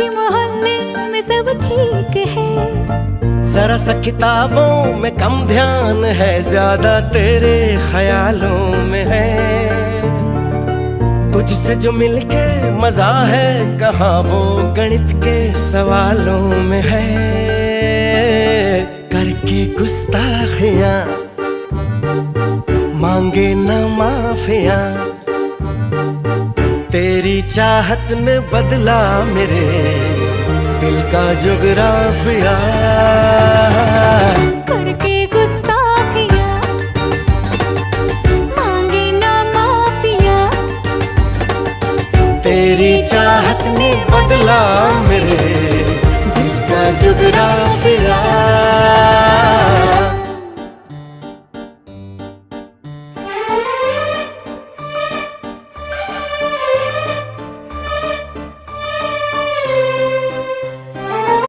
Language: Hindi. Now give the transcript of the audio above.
बाकी मोहल्ले में सब ठीक है। जरा सा किताबों में कम ध्यान है, ज्यादा तेरे ख्यालों में है। तुझसे जो मिलके मजा है, कहाँ वो गणित के सवालों में है। करके गुस्ताखियां मांगे न माफियां, तेरी चाहत ने बदला मेरे दिल का जुगराफिया। करके गुस्ताखियां मांगे ना माफिया, तेरी चाहत ने बदला मेरे दिल का जुगराफिया।